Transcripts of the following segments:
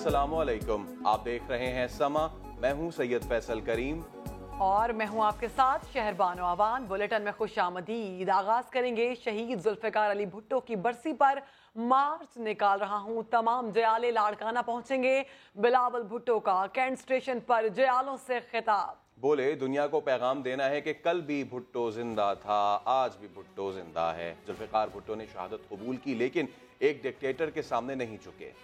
अस्सलामुअलैकुम, आप देख रहे हैं समा। मैं हूं सैयद फैसल करीम और मैं हूं आपके साथ शहरबानो आवान। बुलेटिन में खुश आमदीद। आगाज करेंगे शहीद जुल्फिकार अली भुट्टो की बरसी पर मार्च निकाल रहा हूं। तमाम जयाले लाड़काना पहुंचेंगे। बिलावल भुट्टो का कैंट स्टेशन पर जयालों से खिताब। बोले, दुनिया को पैगाम देना है कि कल भी भुट्टो जिंदा था, आज भी भुट्टो जिंदा है। जुल्फिकार भुट्टो ने शहादत कबूल की, लेकिन एक डिक्टेटर के सामने नहीं झुके।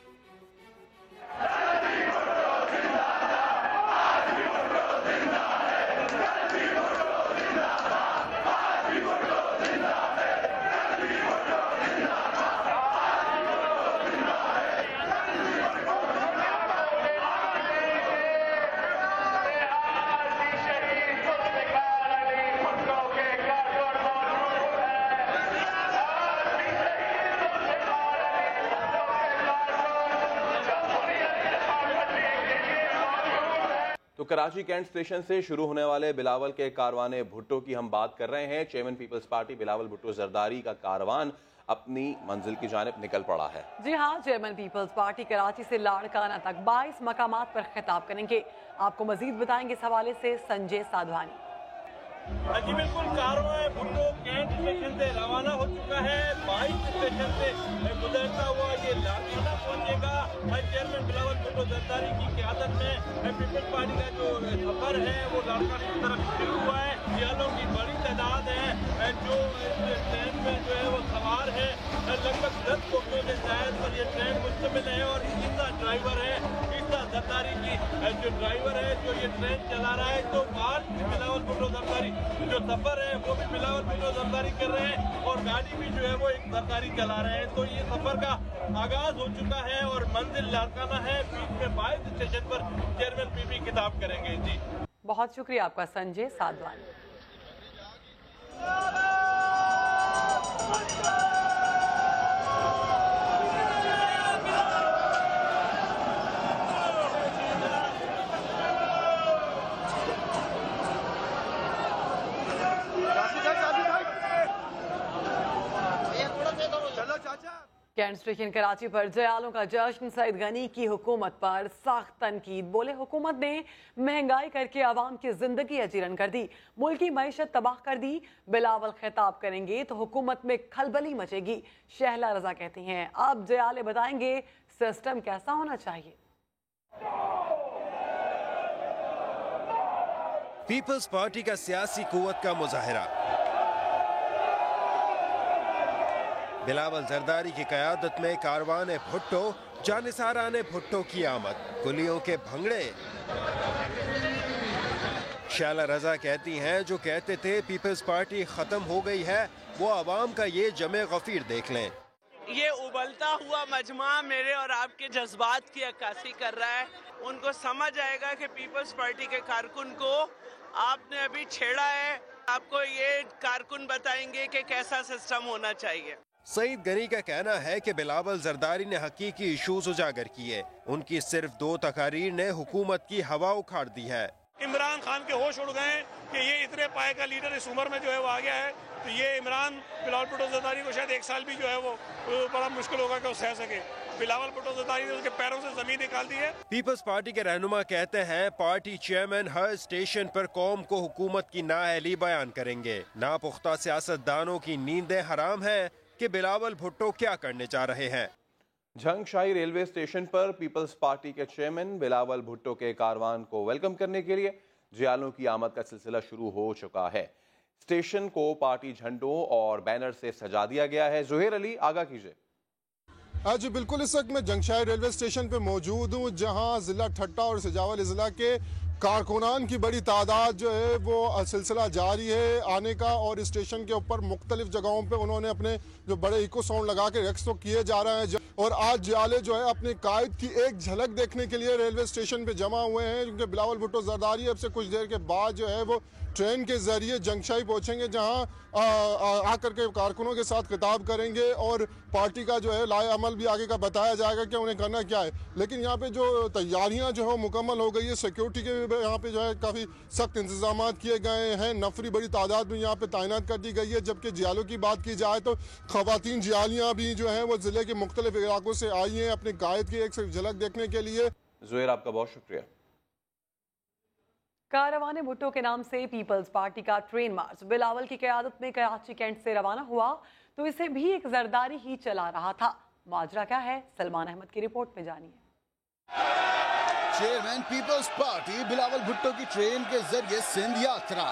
तो कराची कैंट स्टेशन से शुरू होने वाले बिलावल के कारवाने भुट्टो की हम बात कर रहे हैं। चेयरमैन पीपल्स पार्टी बिलावल भुट्टो जरदारी का कारवान अपनी मंजिल की जानिब निकल पड़ा है। जी हाँ, चेयरमैन पीपल्स पार्टी कराची से लाड़काना तक 22 मकामात पर खिताब करेंगे। आपको मजीद बताएंगे इस हवाले से संजय साधवानी। जी बिल्कुल, कारवां भुट्टो कैंट स्टेशन से रवाना हो चुका है। 22 स्टेशन से गुजरता हुआ ये लाड़काना पहुंचेगा। चेयरमैन बिलावल भुट्टो जरदारी की क़यादत में पीपल्स पार्टी का जो सफर है वो लाड़काना की तरफ शुरू हुआ है। जियालों की बड़ी तादाद है जो ट्रेन में जो है वो सवार है। लगभग 10 कोटों से शायद पर ये ट्रेन मुश्तमिल है और इसका ड्राइवर है जरदारी की जो ड्राइवर है जो ये ट्रेन चला रहा है। तो आज बिलावल भुट्टो जरदारी जो सफर है वो भी बिलावल भुट्टो जरदारी कर रहे हैं और गाड़ी भी जो है वो एक जरदारी चला रहे हैं। तो ये सफर का आगाज हो चुका है और मंजिल लाड़काना है। बीच में 22 स्टेशन पर चेयरमैन पीपी खिताब करेंगे। जी बहुत शुक्रिया आपका संजय साधवानी। कैंट स्टेशन कराची पर जयालों का जश्न। सईद गनी की हुकूमत पर सख्त तनकीद। बोले, हुकूमत ने महंगाई करके आवाम की जिंदगी अजीरन कर दी, मुल्क की मईशत तबाह कर दी। बिलावल खिताब करेंगे तो हुकूमत में खलबली मचेगी। शहला रजा कहती हैं, अब जयाले बताएंगे सिस्टम कैसा होना चाहिए। पीपल्स पार्टी का सियासी कुव्वत का मुजाहिरा। बिलावल जरदारी की क़यादत में कारवाने भुट्टो, जानिसाराने भुट्टो की आमद, कुलियों के भंगड़े। शैला रजा कहती हैं, जो कहते थे पीपल्स पार्टी खत्म हो गई है, वो आवाम का ये जमे गफीर देख लें। ये उबलता हुआ मजमा मेरे और आपके जज्बात की अक्कासी कर रहा है। उनको समझ आएगा कि पीपल्स पार्टी के कारकुन को आपने अभी छेड़ा है। आपको ये कारकुन बताएंगे कि कैसा सिस्टम होना चाहिए। सईद गनी का कहना है कि बिलावल जरदारी ने हकीकी इशूज उजागर किए। उनकी सिर्फ 2 तकारीर ने हुकूमत की हवा उखाड़ दी है। इमरान खान के होश उड़ गए कि ये इतने पाए का लीडर इस उम्र में जो है वो आ गया है। तो ये इमरान बिलावल भुट्टो जरदारी को शायद 1 साल भी जो है वो बड़ा मुश्किल होगा कि वो सह सके। बिलावल भुट्टो जरदारी ने उसके पैरों से जमीन निकाल दी है। पीपल्स पार्टी के रहनुमा कहते हैं, पार्टी चेयरमैन हर स्टेशन पर कौम को हुकूमत की नाअहली बयान करेंगे। नापुख्ता सियासतदानों की नींदें हराम है कि बिलावल भुट्टो क्या करने जा रहे हैं। झंगशाही रेलवे स्टेशन पर पीपल्स पार्टी के चेयरमैन बिलावल भुट्टो के कारवान को वेलकम करने के लिए जियालों की आमद का सिलसिला शुरू हो चुका है। स्टेशन को पार्टी झंडों और बैनर से सजा दिया गया है। जुहेर अली, आगाह कीजिए। जी बिल्कुल, इस वक्त मैं झंगशाही रेलवे स्टेशन पे मौजूद हूँ, जहाँ जिला ठट्टा और सिजावल जिला के कारकुनान की बड़ी तादाद जो है वो सिलसिला जारी है आने का। और स्टेशन के ऊपर मुख्तलिफ जगहों पे उन्होंने अपने जो बड़े इको साउंड लगा के रक्स तो किए जा रहे हैं। और आज जियाले जो है अपने कायद की एक झलक देखने के लिए रेलवे स्टेशन पे जमा हुए हैं, क्योंकि बिलावल भुट्टो जरदारी अब से कुछ देर के बाद जो है वो ट्रेन के जरिए जंगशाही पहुंचेंगे, जहां आकर के कारकुनों के साथ खिताब करेंगे और पार्टी का जो है लाए अमल भी आगे का बताया जाएगा कि उन्हें करना क्या है। लेकिन यहाँ पे जो तैयारियां जो है मुकम्मल हो गई है, सिक्योरिटी के भी यहाँ पे जो है काफ़ी सख्त इंतजाम किए गए हैं, नफरी बड़ी तादाद में यहाँ पे तैनात कर दी गई है। जबकि जियालों की बात की जाए तो खवातीन जियालियाँ भी जो हैं वो ज़िले के मुख्तलिफ इलाकों से आई हैं अपने कायद की एक झलक देखने के लिए। ज़ुहैर, आपका बहुत शुक्रिया। कारवान भुट्टो के नाम से पीपल्स पार्टी का ट्रेन मार्च बिलावल की क़यादत में कराची कैंट से रवाना हुआ तो इसे भी एक जरदारी ही चला रहा था। माजरा क्या है, सलमान अहमद की रिपोर्ट में जानिए। चेयरमैन पीपल्स पार्टी बिलावल भुट्टो की ट्रेन के जरिए सिंध यात्रा।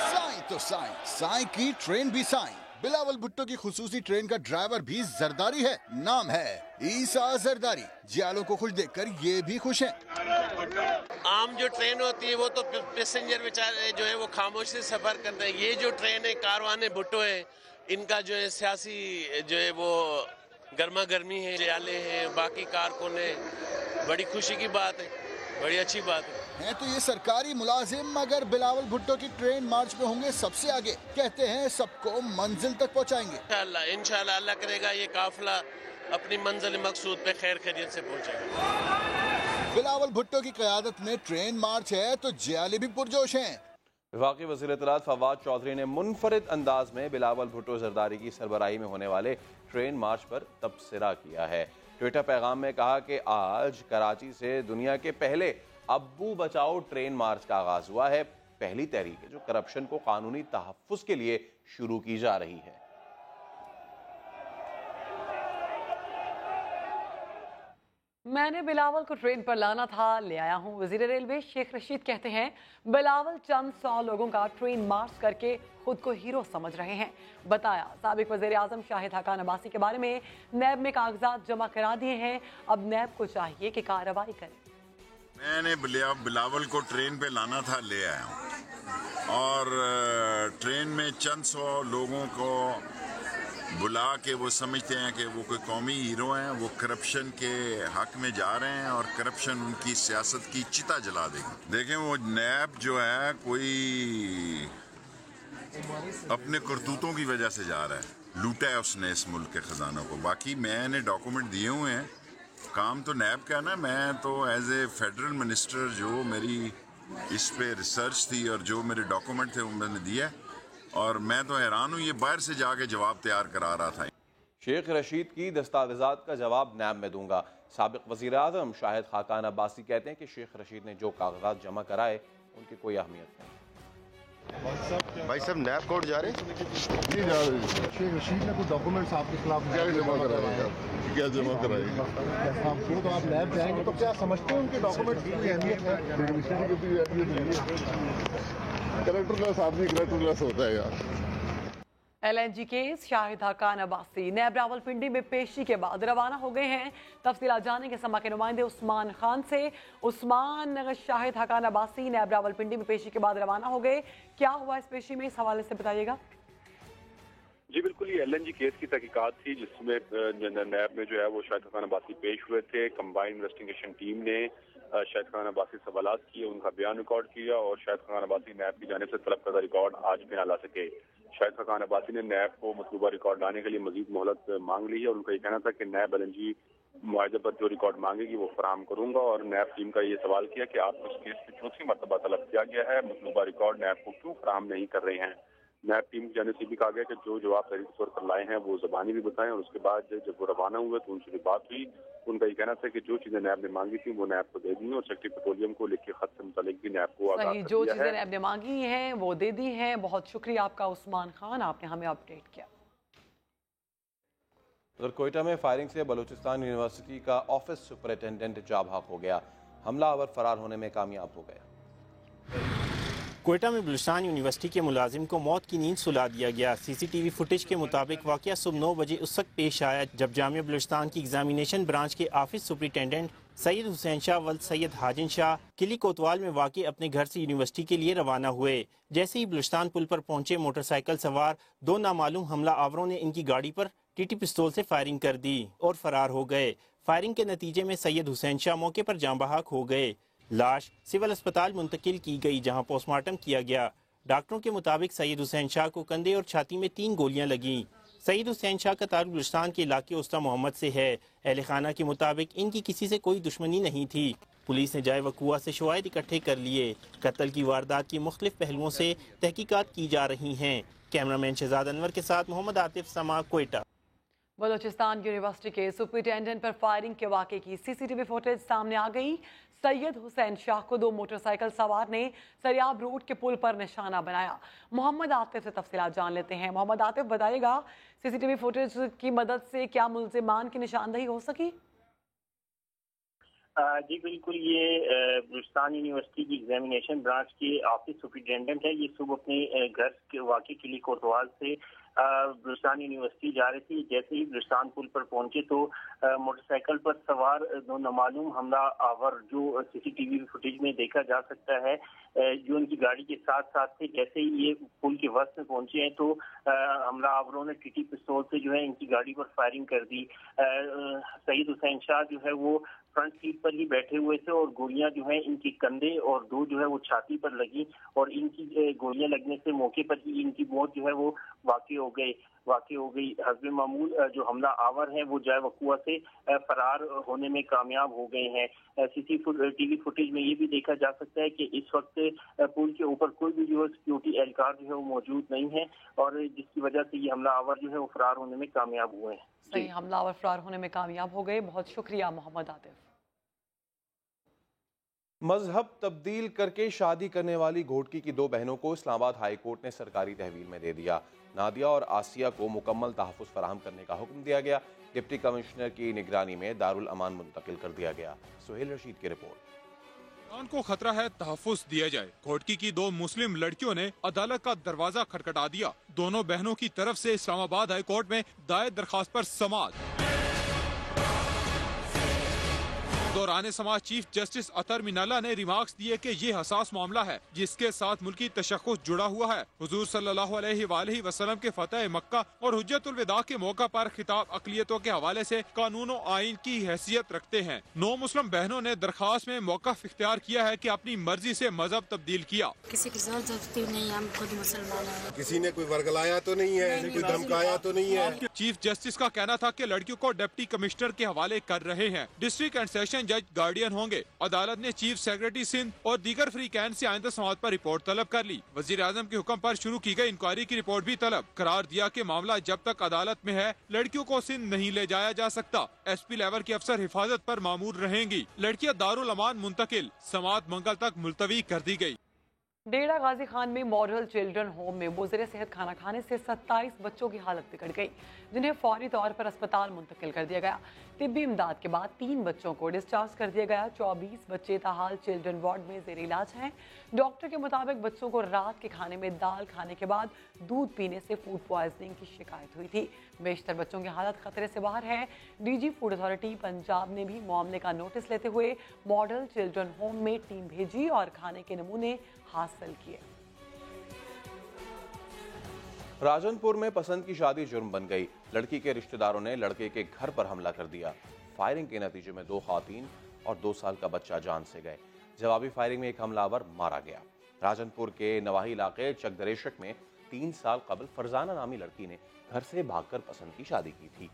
साईं तो साईं, साईं की ट्रेन भी साईं। बिलावल भुट्टो की खुसूसी ट्रेन का ड्राइवर भी जरदारी है, नाम है ईसा जरदारी। जियालों को खुश देखकर ये भी खुश हैं। आम जो ट्रेन होती है वो तो पैसेंजर बेचारे जो है वो खामोशी से सफर करते हैं। ये जो ट्रेन है कारवान भुट्टो है, इनका जो है सियासी जो है वो गर्मा गर्मी है, जियाले हैं, बाकी कारकुन है। बड़ी खुशी की बात है, बड़ी अच्छी बात है। तो ये सरकारी मुलाजिम मगर बिलावल भुट्टो की ट्रेन मार्च में होंगे सबसे आगे। कहते हैं सबको मंजिल तक पहुंचाएंगे। इंशाल्लाह अल्लाह करेगा ये काफिला अपनी मंजिल मकसूद पे खैर खैरियत से पहुंचेगा। बिलावल भुट्टो की क़यादत में ट्रेन मार्च है तो जियाले भी पुरजोश हैं। वफाकी वज़ीर इत्तलात फवाद चौधरी ने मुनफरिद अंदाज में बिलावल भुट्टो जरदारी की सरबराही में होने वाले ट्रेन मार्च पर तबसरा किया है। ट्विटर पैगाम में कहा कि आज कराची से दुनिया के पहले अब्बू बचाओ ट्रेन मार्च का आगाज हुआ है। पहली तहरीक है जो करप्शन को कानूनी तहफ़्फ़ुज़ के लिए शुरू की जा रही है। मैंने बिलावल को ट्रेन पर लाना था, ले आया हूं। वजीर रेलवे शेख रशीद कहते हैं बिलावल चंद 100 लोगों का ट्रेन मार्च करके खुद को हीरो समझ रहे हैं। बताया साबिक वजीर आजम शाहिद हकान अब्बासी के बारे में नैब में कागजात जमा करा दिए हैं, अब नैब को चाहिए कि कार्रवाई करे। मैंने बिलावल को ट्रेन पे लाना था, ले आया हूँ। और ट्रेन में चंद 100 लोगों को बुला के वो समझते हैं कि वो कोई कौमी हीरो हैं, वो करप्शन के हक में जा रहे हैं और करप्शन उनकी सियासत की चिता जला देगी। देखें वो नैब जो है कोई अपने करतूतों की वजह से जा रहा है, लूटा है उसने इस मुल्क के खजानों को। बाकी मैंने डॉक्यूमेंट दिए हुए हैं, काम तो नैब का ना, मैं तो एज ए फेडरल मिनिस्टर जो मेरी इस पे रिसर्च थी और जो मेरे डॉक्यूमेंट थे वो मैंने दिया, और मैं तो हैरान हूँ ये बाहर से जाके जवाब तैयार करा रहा था। शेख रशीद की दस्तावेजात का जवाब नैब में दूंगा। साबिक वजीर आजम शाहिद खाकान अब्बासी कहते हैं कि शेख रशीद ने जो कागजात जमा कराए उनकी कोई अहमियत नहीं। भाई साहब नैब कोर्ट जा रहे हैं? नहीं जा रहे। शेख रशीद ने कुछ डॉक्यूमेंट्स आपके खिलाफ क्या जमा कराए? क्या जमा कराएंगे? तो आप नैब जाएंगे तो क्या समझते हैं उनके डॉक्यूमेंट्स की अहमियत है? करेक्टरलेस आदमी करेक्टरलेस होता है यार। LNG केस शाहिद हकान अब्बासी नैब रावलपिंडी में पेशी के बाद रवाना हो गए हैं। तफसीलात जानेंगे समा के नुमाइंदे उस्मान खान से। उस्मान, शाहिद हकान अब्बासी नैब रावलपिंडी में पेशी के बाद रवाना हो गए, क्या हुआ इस पेशी में, इस हवाले से बताइएगा। जी बिल्कुल, ये LNG केस की तहकीकात थी जिसमें नैब में जो है वो शाहिद हकान अब्बासी पेश हुए थे। कंबाइंड इन्वेस्टिगेशन टीम ने शाहिद हकान अब्बासी से सवालात किए, उनका बयान रिकॉर्ड किया और शाहिद हकान अब्बासी नैब की जानिब से तलब करदा रिकॉर्ड आज भी ना ला सके। शाहिद हकान अब्बासी ने नैब को मतलूबा रिकॉर्ड लाने के लिए मजीद मोहलत मांग ली है और उनका ये कहना था कि नैब LNG मुआहदे पर जो रिकॉर्ड मांगेगी वो फराहम करूंगा। और नैब टीम का ये सवाल किया कि आपको इस केस में चौथी मरतबा तलब किया गया है, मतलूबा रिकॉर्ड नैब को क्यों फराहम नहीं कर रहे हैं। नैब टीम की जानिब से भी कहा गया कि जो जवाब तहरीरी तौर पर लाए हैं वो ज़बानी भी बताएं। और उसके बाद जब वो रवाना हुए तो उनसे भी बात हुई, उनका ये कहना था कि जो चीजें नैब ने मांगी थी वो नैब को दे दी और सेक्रेटरी पेट्रोलियम को लिखे खत से मुतालिक भी नैब को आगाह कर दिया है। जो चीजें नैब ने मांगी हैं वो दे दी हैं। बहुत शुक्रिया आपका उस्मान खान, आपने हमें अपडेट किया। उधर कोयटा में फायरिंग से बलूचिस्तान यूनिवर्सिटी का ऑफिस सुपरिटेंडेंट जाबाक हो गया, हमलावर फरार होने में कामयाब हो गया। कोयटा में बलूचिस्तान यूनिवर्सिटी के मुलाजिम को मौत की नींद सुला दिया गया। CCTV फुटेज के मुताबिक वाकया सुबह 9 बजे उस वक्त पेश आया जब जामिया बलूचिस्तान की एग्जामिनेशन ब्रांच के ऑफिस सुपरिटेंडेंट सैयद हुसैन शाह वल्द सैयद हाजिन शाह किली कोतवाल में वाक़ अपने घर से यूनिवर्सिटी के लिए रवाना हुए। जैसे ही बलूचिस्तान पुल पर पहुंचे मोटरसाइकिल सवार 2 नामालूम हमला आवरों ने इनकी गाड़ी पर TT पिस्तौल से फायरिंग कर दी और फरार हो गए। फायरिंग के नतीजे में सैयद हुसैन शाह मौके पर जाँ बहक हो गए। लाश सिविल अस्पताल मुंतकिल की गई, जहां पोस्टमार्टम किया गया। डॉक्टरों के मुताबिक सईद हुसैन शाह को कंधे और छाती में 3 गोलियां लगीं। सईद हुसैन शाह का ताल्लुक बलूचिस्तान के इलाके उस्ता मोहम्मद से है। अहले खाना के मुताबिक इनकी किसी से कोई दुश्मनी नहीं थी। पुलिस ने जाए वकुआ से शवाहिद इकट्ठे कर लिए। कत्ल की वारदात की मुख्तलिफ पहलुओं से तहकीकात की जा रही हैं। कैमरामैन शहजाद अनवर के साथ मोहम्मद आतिफ, समा, क्वेटा। बलूचिस्तान यूनिवर्सिटी के सुपरिटेंडेंट पर फायरिंग के वाक़े की सीसीटीवी फुटेज सामने आ गई। सैयद हुसैन शाह को 2 मोटरसाइकिल सवार ने सरियाब रोड के पुल पर निशाना बनाया। मोहम्मद आतिफ से तफसीलात जान लेते हैं। मोहम्मद आतिफ, बताइएगा सीसीटीवी फुटेज की मदद से क्या मुल्जिमान की निशानदही हो सकी? जी बिल्कुल, ये बलूचिस्तान यूनिवर्सिटी की एग्जामिनेशन ब्रांच के ऑफिस सुपरिटेंडेंट है। ये सुबह अपने घर के वाकई के लिए कोतवाल से बलूचिस्तान यूनिवर्सिटी जा रही थी। जैसे ही बलूचिस्तान पुल पर पहुंचे तो मोटरसाइकिल पर सवार 2 नामालूम हमला आवर, जो सीसीटीवी फुटेज में देखा जा सकता है, जो उनकी गाड़ी के साथ साथ थे। जैसे ही ये पुल के वस्त में पहुंचे हैं तो हमला आवरों ने टीटी पिस्तौल से जो है इनकी गाड़ी पर फायरिंग कर दी। सईद हुसैन शाह जो है वो फ्रंट सीट पर ही बैठे हुए थे और गोलियां जो है इनके कंधे और 2 जो है वो छाती पर लगी और इनकी गोलियां लगने से मौके पर ही इनकी मौत जो है वो वाक़ई हो गई। हस्बे मामूल जो हमला आवर हैं वो जाए वकुआ से फरार होने में कामयाब हो गए हैं। सीसीटीवी फुटेज में ये भी देखा जा सकता है कि इस वक्त पुल के ऊपर कोई भी जो सिक्योरिटी एहलकार जो है वो मौजूद नहीं है और जिसकी वजह से ये हमला आवर जो है वो फरार होने में कामयाब हुए हैं। सही, हमलावर फरार होने में कामयाब हो गए। बहुत शुक्रिया मोहम्मद आतिफ। मजहब तब्दील करके शादी करने वाली घोटकी की 2 बहनों को इस्लामाबाद हाई कोर्ट ने सरकारी तहवील में दे दिया। नादिया और आसिया को मुकम्मल तहफ़्फ़ुज़ फराहम करने का हुक्म दिया गया। डिप्टी कमिश्नर की निगरानी में दारुल अमान मुंतकिल कर दिया गया। सुहेल रशीद की रिपोर्ट। खान को खतरा है, तहफ़्फ़ुज़ दिया जाए। घोटकी की 2 मुस्लिम लड़कियों ने अदालत का दरवाजा खटखटा दिया। दोनों बहनों की तरफ से इस्लामाबाद हाई कोर्ट में दायर दरखास्त पर समाअत। दौरान समाज चीफ जस्टिस अतर मिनाला ने रिमार्क्स दिए कि ये हसास मामला है जिसके साथ मुल्की तशख्खुस जुड़ा हुआ है। हुजूर सल्लल्लाहु अलैहि वसल्लम के फतह मक्का और हुज्जतुल विदा के मौका पर खिताब अक़लियतों के हवाले से कानून और आइन की हैसियत रखते हैं। 9 मुस्लिम बहनों ने दरखास्त में मौक़िफ़ इख्तियार किया है कि अपनी मर्जी से मजहब तब्दील किया। किसी की ज़रूरत नहीं, हम खुद मुसलमान हैं। किसी ने कोई वर्गलाया तो नहीं है, कोई धमकाया तो नहीं है। चीफ जस्टिस का कहना था कि लड़कियों को डिप्टी कमिश्नर के हवाले कर रहे हैं। डिस्ट्रिक्ट एंड सेशन जज गार्डियन होंगे। अदालत ने चीफ सेक्रेटरी सिंध और दीगर फ्री कैंट से आइंदा समाअत पर रिपोर्ट तलब कर ली। वजीर आजम के हुक्म पर शुरू की गई इंक्वायरी की रिपोर्ट भी तलब करार दिया कि मामला जब तक अदालत में है लड़कियों को सिंध नहीं ले जाया जा सकता। SP लेवल के अफसर हिफाजत पर मामूर रहेंगी। लड़कियां दारुल अमान मुंतकिल, समाअत मंगल तक मुलतवी कर दी गई। डेरा गाजी खान में मॉडल चिल्ड्रन होम में मुज़र सेहत खाना खाने से 27 बच्चों की हालत बिगड़ गई, जिन्हें फौरी तौर पर अस्पताल मुंतकिल कर दिया गया। तिब्बी इमदाद के बाद 3 बच्चों को डिस्चार्ज कर दिया गया। 24 बच्चे ताहाल चिल्ड्रन वार्ड में ज़ेर इलाज हैं। डॉक्टर के मुताबिक बच्चों को रात के खाने में दाल खाने के बाद दूध पीने से फूड पॉइजनिंग की शिकायत हुई थी। बेशतर बच्चों की हालत खतरे से बाहर है। DG फूड अथॉरिटी पंजाब ने भी मामले का नोटिस लेते हुए मॉडल चिल्ड्रन होम में टीम भेजी और खाने के नमूने हासिल किए। राजनपुर में पसंद की शादी जुर्म बन गई। लड़की के रिश्तेदारों ने लड़के के घर पर हमला कर दिया। फायरिंग के नतीजे में 2 खातून और 2 साल का बच्चा जान से गए। जवाबी फायरिंग में एक हमलावर मारा गया। राजनपुर के नवाही इलाके चकदरेशक में 3 साल कबल फरजाना नामी लड़की ने घर से भागकर पसंद की शादी की थी।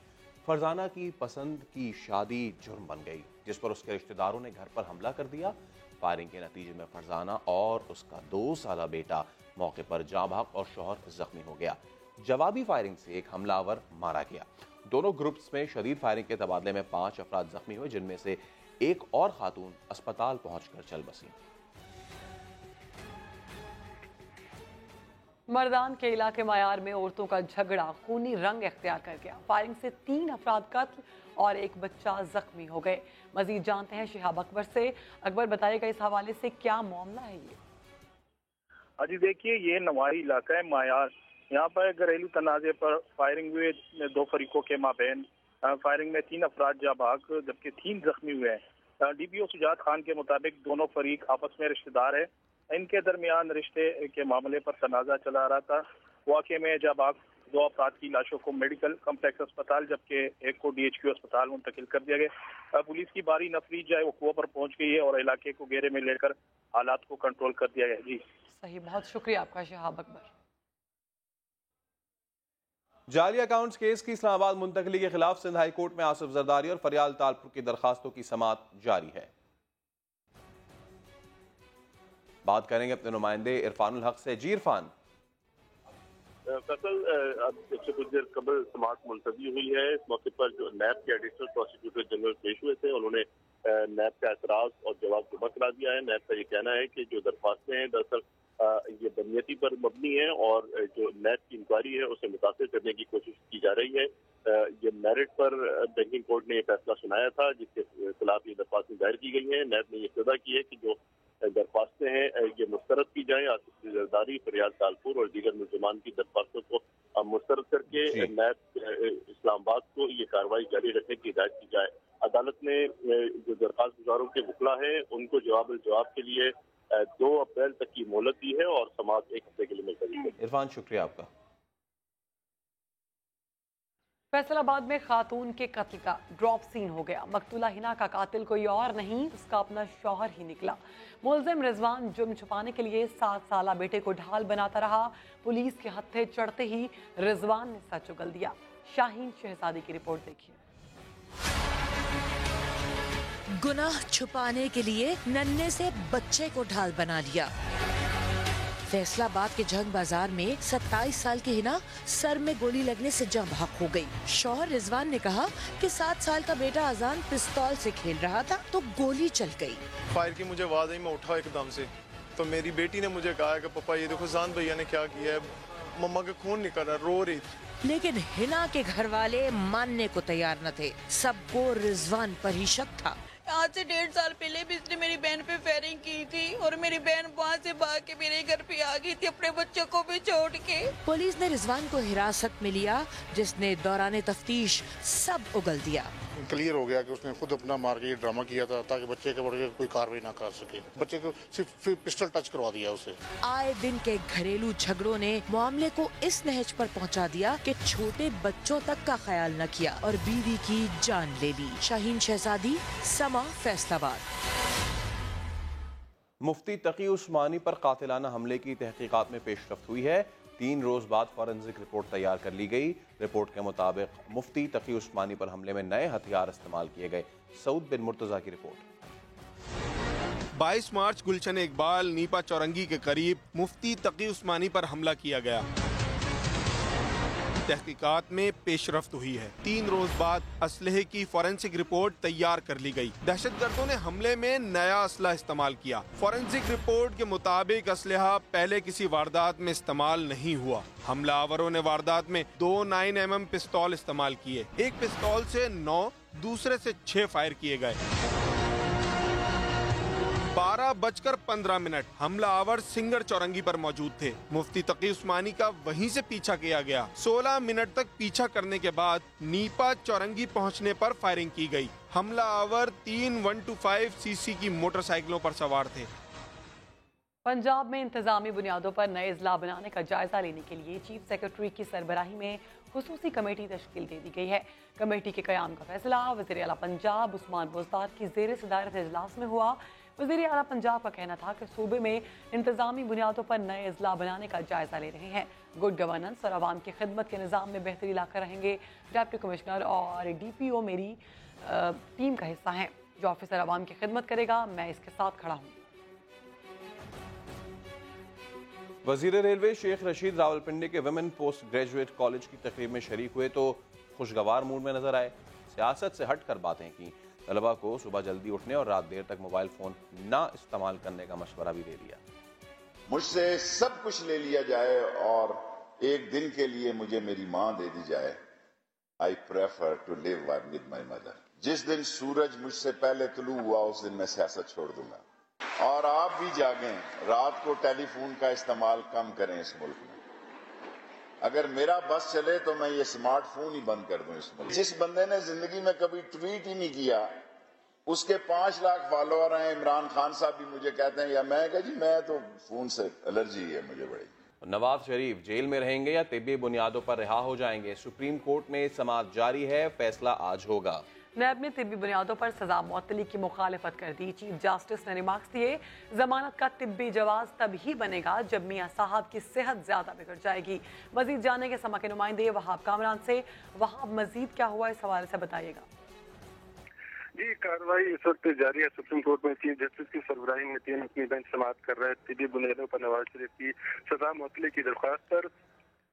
फरजाना की पसंद की शादी जुर्म बन गई, जिस पर उसके रिश्तेदारों ने घर पर हमला कर दिया। फायरिंग के नतीजे में फरजाना और उसका 2 साला बेटा मौके पर जाँ भाग और शौहर जख्मी हो गया। जवाबी फायरिंग से एक हमलावर मारा गया। दोनों ग्रुप्स में शदीद फायरिंग के तबादले में 5 अफराद जख्मी हुए, जिनमें से एक और खातून अस्पताल पहुंचकर चल बसी। मर्दान के इलाके मयार में औरतों का झगड़ा खूनी रंग इख्तियार कर गया। फायरिंग से 3 अफराद कत्ल और एक बच्चा जख्मी हो गए। मजीद जानते हैं शिहाब अकबर से। अकबर, बताइएगा इस हवाले से क्या मामला है ये? अजी देखिए, ये नवाही इलाका है मायार। यहाँ पर घरेलू तनाज़े पर फायरिंग हुए 2 फरीकों के माबैन। फायरिंग में 3 अफराद जा भाग जबकि 3 जख्मी हुए हैं। DPO सुजात खान के मुताबिक दोनों फरीक आपस में रिश्तेदार है। इनके दरमियान रिश्ते के मामले पर तनाज़ा चला रहा था। वाक़े में जा भाग 2 अफराद की लाशों को मेडिकल कम्प्लेक्स अस्पताल जबकि एक को DHQ अस्पताल मुंतकिल कर दिया गया। पुलिस की भारी नफरी जो है वो कुआं पर पहुंच गई है और इलाके को घेरे में लेकर हालात को कंट्रोल कर दिया गया। जी सही, बहुत शुक्रिया आपका शहाब अकबर। जाली अकाउंट्स केस की इस्लामाबाद मुंतकली के खिलाफ सिंध हाई कोर्ट में आसिफ जरदारी और फरियाल तालपुर की दरखास्तों की समाअत जारी है। बात करेंगे अपने नुमाइंदे इरफानुल हक से। जी इरफान। फैसल, अब जब से कुछ देर कबल समाअत मुलतवी हुई है, इस मौके पर जो नैब के एडिशनल प्रोसिक्यूटर जनरल पेश हुए थे, उन्होंने नैब का एतराज और जवाब जमा करा दिया है। नैब का ये कहना है कि जो दरख्वास्तें हैं दरअसल ये बनियती पर मबनी है और जो नैब की इंक्वायरी है उसे मुतासिर करने की कोशिश की जा रही है। ये मेरिट पर बैंकिंग कोर्ट ने ये फैसला सुनाया था जिसके खिलाफ ये दरख्वास्तें दायर की गई हैं। नैब ने ये सदा की है कि जो दरख्वास्तें हैं ये मुस्तरद की जाए। आसिफ जरदारी, फरियाल तालपुर और दीगर मुल्ज़िमान की दरख्वास्तों को मुस्तरद करके नैब इस्लामाबाद को ये कार्रवाई जारी रखने की हिदायत की जाए। अदालत ने जो दरख्वास्त गुजारों के वकला हैं उनको जवाब के लिए 2 अप्रैल तक की मोहलत दी है और समाअत 1 हफ्ते के लिए मुलतवी है। इरफान शुक्रिया आपका। फैसलाबाद में खातून के कत्ल का ड्रॉप सीन हो गया। मकतूला हिना का कातिल कोई और नहीं, उसका अपना शौहर ही निकला। मुलजिम रिजवान जुर्म छुपाने के लिए 7 साला बेटे को ढाल बनाता रहा। पुलिस के हत्थे चढ़ते ही रिजवान ने सच उगल दिया। शाहीन शहजादी की रिपोर्ट देखिए। गुनाह छुपाने के लिए नन्हे से बच्चे को ढाल बना लिया। फैसलाबाद के जंग बाजार में 27 साल की हिना सर में गोली लगने से जाँ भाग हो गई। शौहर रिजवान ने कहा कि 7 साल का बेटा अजान पिस्तौल से खेल रहा था तो गोली चल गई। फायर की मुझे आवाज आई, मैं उठा एकदम से, तो मेरी बेटी ने मुझे कहा कि पापा ये देखो जान भैया ने क्या किया है, मम्मा के खून निकल रहा, रो रही थी। लेकिन हिना के घर वाले मानने को तैयार न थे। सबको रिजवान पर ही शक था। आज से 1.5 साल पहले भी इसने मेरी बहन पे फायरिंग की थी और मेरी बहन वहाँ से भाग के मेरे घर पे आ गई थी अपने बच्चों को भी छोड़ के। पुलिस ने रिजवान को हिरासत में लिया जिसने दौरान तफ्तीश सब उगल दिया। क्लियर हो गया कि उसने खुद अपना मार के ये ड्रामा किया था ताकि बच्चे के बढ़ के कोई कार्रवाई ना कर सके। बच्चे को सिर्फ पिस्टल टच करवा दिया उसे। आए दिन के घरेलू झगड़ों ने मामले को इस नहज पर पहुंचा दिया कि छोटे बच्चों तक का ख्याल न किया और बीवी की जान ले ली। शाहीन शहजादी, समा, फैसलाबाद। मुफ्ती तकी उस्मानी पर कातिलाना हमले की तहकीकात में पेशरफ्त हुई है। 3 रोज बाद फॉरेंसिक रिपोर्ट तैयार कर ली गई। रिपोर्ट के मुताबिक मुफ्ती तकी उस्मानी पर हमले में नए हथियार इस्तेमाल किए गए। सऊद बिन मुर्तजा की रिपोर्ट। 22 मार्च गुलशन इकबाल नीपा चौरंगी के करीब मुफ्ती तकी उस्मानी पर हमला किया गया। तहकीकात में पेशरफ्त हुई है। 3 रोज बाद असलहे की फॉरेंसिक रिपोर्ट तैयार कर ली गई। दहशतगर्दों ने हमले में नया असला इस्तेमाल किया। फॉरेंसिक रिपोर्ट के मुताबिक असलहा पहले किसी वारदात में इस्तेमाल नहीं हुआ। हमलावरों ने वारदात में 2 9mm पिस्तौल इस्तेमाल किए। एक पिस्तौल से 9, दूसरे से 6 फायर किए गए। 12:15 हमलावर सिंगर चौरंगी पर मौजूद थे। मुफ्ती तकी उस्मानी का वहीं से पीछा किया गया। 16 मिनट तक पीछा करने के बाद नीपा चौरंगी पहुंचने पर फायरिंग की गई। हमलावर 3 125 सीसी की मोटरसाइकिलों पर सवार थे। पंजाब में इंतजामी बुनियादों पर नए अजला बनाने का जायजा लेने के लिए चीफ सेक्रेटरी की सरबराही में खुसूसी कमेटी तश्कील दे दी गई है। कमेटी के क़याम का फैसला वज़ीर आला पंजाब उस्मान बुज़दार की ज़ेर सदारत इजलास में हुआ। वज़ीर आला पंजाब का कहना था कि सूबे में इंतजामी बुनियादों पर नए अजला बनाने का जायजा ले रहे हैं। गुड गवर्नेंस और आवाम की खिदमत के निज़ाम में बेहतरी लाकर रहेंगे। डिप्टी कमिश्नर और DPO मेरी टीम का हिस्सा हैं। जो ऑफिसर आवाम की खिदमत करेगा मैं इसके साथ खड़ा हूँ। वज़ीर रेलवे शेख रशीद रावलपिंडी के वुमेन पोस्ट ग्रेजुएट कॉलेज की तकरीब में शरीक हुए तो खुशगवार मूड में नजर आए। सियासत से हटकर बातें की। तलबा को सुबह जल्दी उठने और रात देर तक मोबाइल फोन ना इस्तेमाल करने का मशवरा भी दे दिया। मुझसे सब कुछ ले लिया जाए और एक दिन के लिए मुझे मेरी माँ दे दी जाए। I prefer to live with my mother. जिस दिन सूरज मुझसे पहले तुलू हुआ उस दिन मैं सियासत छोड़ दूंगा। और आप भी जागें, रात को टेलीफोन का इस्तेमाल कम करें इस मुल्क में। अगर मेरा बस चले तो मैं ये स्मार्टफोन ही बंद कर दूं इस मुल्क। जिस बंदे ने जिंदगी में कभी ट्वीट ही नहीं किया उसके 5 लाख फॉलोअर हैं। इमरान खान साहब भी मुझे कहते हैं या मैं कहा जी मैं तो फोन से एलर्जी है मुझे बड़ी। नवाज शरीफ जेल में रहेंगे या तिब्बी बुनियादों पर रिहा हो जाएंगे? सुप्रीम कोर्ट में समाअत जारी है, फैसला आज होगा। नैब ने तिब्बी बुनियादों पर सजा मुअत्तली की मुखालिफत कर दी। चीफ जस्टिस ने रिमार्क्स दिए, जमानत का तिब्बी जवाज तब ही बनेगा जब मियां साहब की सेहत ज्यादा बिगड़ जाएगी। मजीद जानने के समा के नुमाइंदे वहाब कामरान से। वहाब, मजीद क्या हुआ इस हवाले से बताइएगा। जी, कार्रवाई इस वक्त जारी है। सुप्रीम कोर्ट में चीफ जस्टिस की सरबराही में 3 रुकनी बेंच समाअत कर रहा है तिब्बी बुनियादों पर नवाज शरीफ की सजा मुअत्तली की दरख्वास्त पर।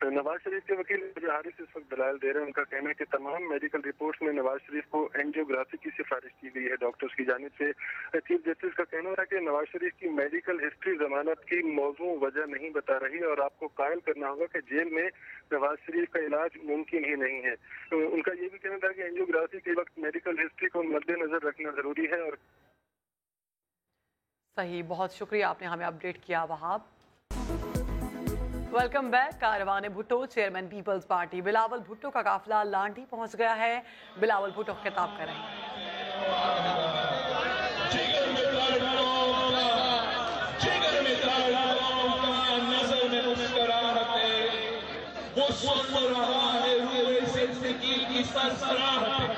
नवाज शरीफ के वकील हारिस इस वक्त दलाल दे रहे हैं। उनका कहना है कि तमाम मेडिकल रिपोर्ट्स में नवाज शरीफ को एंजियोग्राफी की सिफारिश की गई है डॉक्टर्स की जानिब से। चीफ जस्टिस का कहना है कि नवाज शरीफ की मेडिकल हिस्ट्री जमानत की मौजूद वजह नहीं बता रही और आपको कायल करना होगा कि जेल में नवाज शरीफ का इलाज मुमकिन ही नहीं है। उनका ये भी कहना था कि एंजियोग्राफी के वक्त मेडिकल हिस्ट्री को मद्देनजर रखना जरूरी है। और सही, बहुत शुक्रिया, आपने हमें अपडेट किया वहाब। Welcome back. कारवान भुट्टो चेयरमैन पीपल्स पार्टी बिलावल भुट्टो का काफिला लांडी पहुंच गया है। बिलावल भुट्टो खिताब कर रहे हैं। वो सुन रहा है जिंदगी की सरसराहट,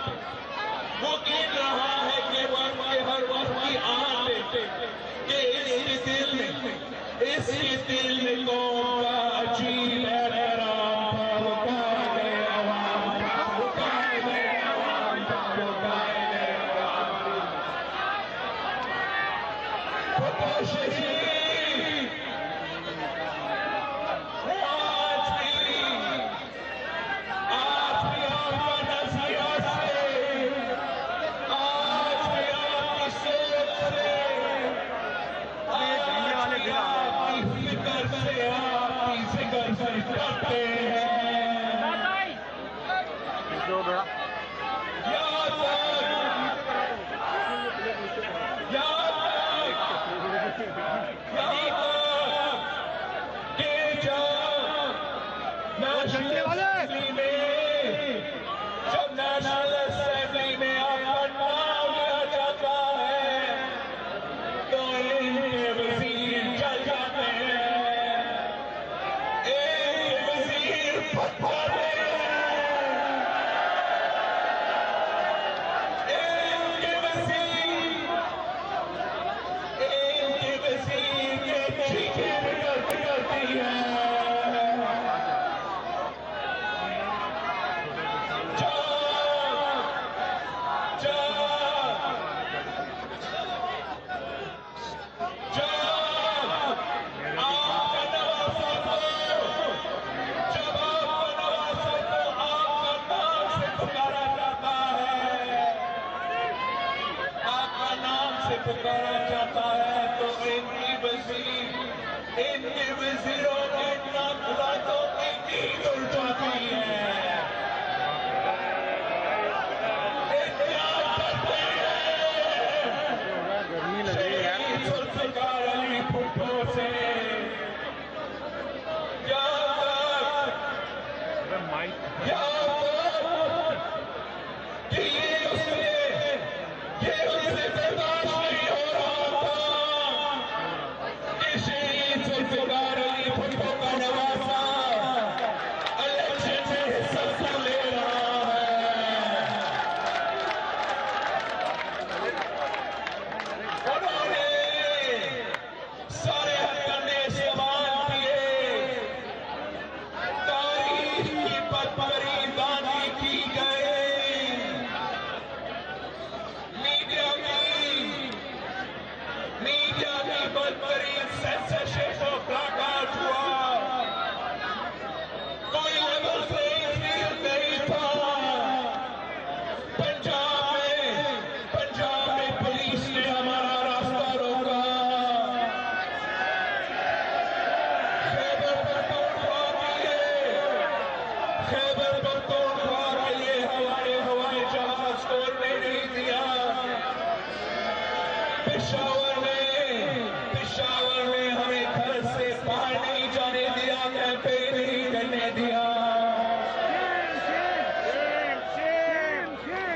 वो गिन रहा है कि वक्त के हर वक्त की आहट के इसके दिल में कौन का अजीब पुकारा जाता है तो इनकी वजीरों की मुलाकातों की नींद उड़ जाती है। गर्मी लग रही है जुल्फ़िकार अली भुट्टो से पेशावर में हमें घर से बाहर नहीं जाने दिया, कैंपेन नहीं करने दिया।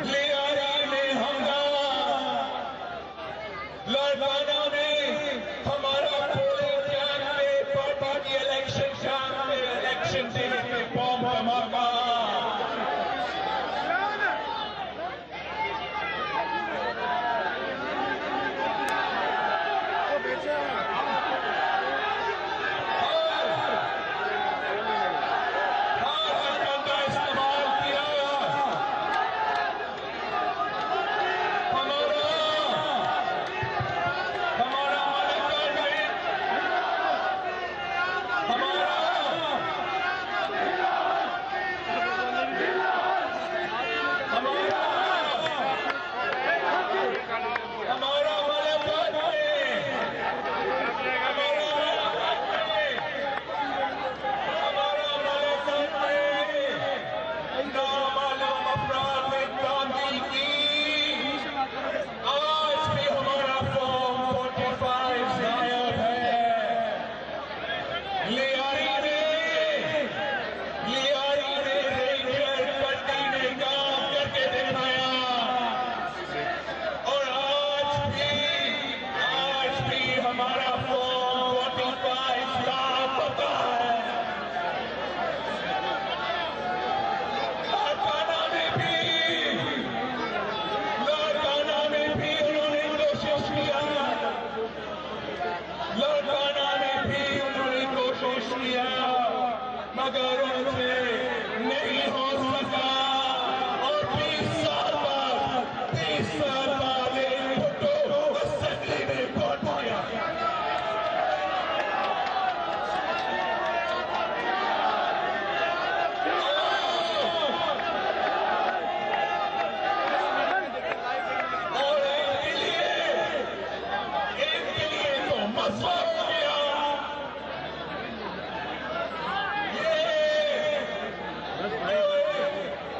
लियारी में हमला, लड़वाना में हमारा पोलिंग कैंप में पार्टी इलेक्शन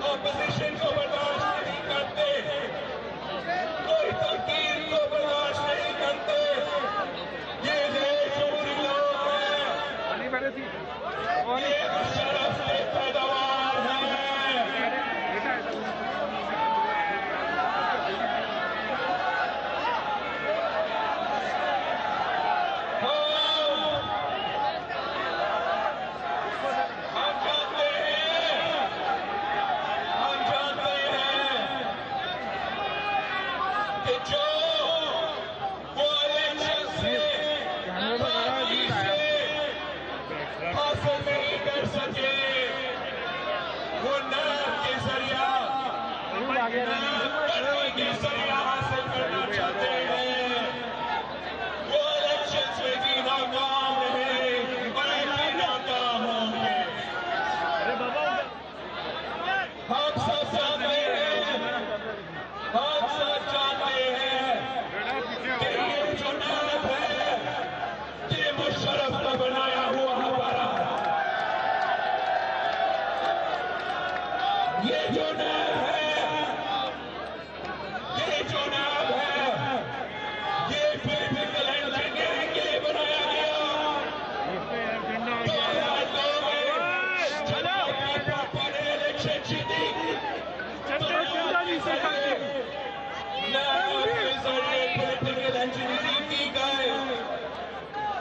ऑपोजिशन को बर्दाश्त नहीं करते, कोई तंकीद को बर्दाश्त नहीं करते। ये देशभक्ति लोग हैं, ये शरफ के पैदावार हैं।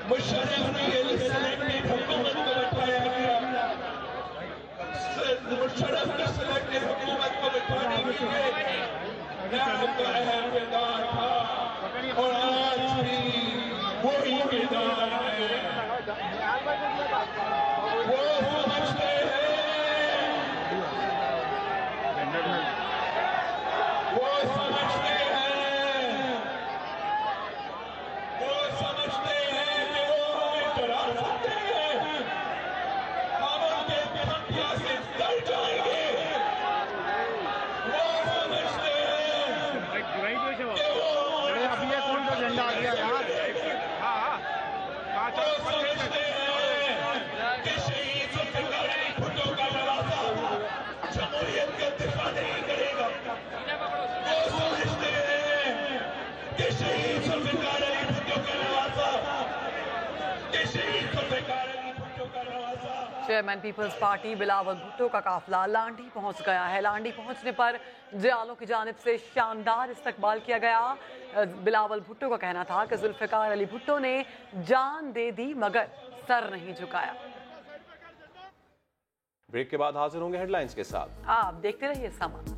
मुशर्रफ की सिलेक्टिव हुकूमत को बैठाया गया, मुशर्रफ की सिलेक्टिव हुकूमत को बैठाने के लिए नाम का अहम किरदार था और आज भी वही किरदार है। वो समझते हैं, वो समझते हैं, वो समझते हैं कि वो हमें डरा सकते हैं, हम उनके धमकियों से डर जाएंगे। वो समझते हैं कि वो अभी ये कौन सा झंडा आ गया यार, वो समझते हैं कि शहीद जुल्फ़िकार अली भुट्टो का नवासा जमहूरियत का दिफा नहीं करेगा। वो समझते हैं कि शहीद जुल्फ़िकार अली भुट्टो का नवासा, कि शहीद जुल्फ़िकार अली भुट्टो का नवासा। चेयरमैन पीपल्स पार्टी बिलावल भुट्टो का काफिला लांडी पहुंच गया है। लांडी पहुंचने पर जयालों की जानिब से शानदार इस्तकबाल किया गया। बिलावल भुट्टो का कहना था कि जुल्फ़िकार अली भुट्टो ने जान दे दी मगर सर नहीं झुकाया। ब्रेक के बाद हाजिर होंगे हेडलाइंस के साथ। आप देखते रहिए समा।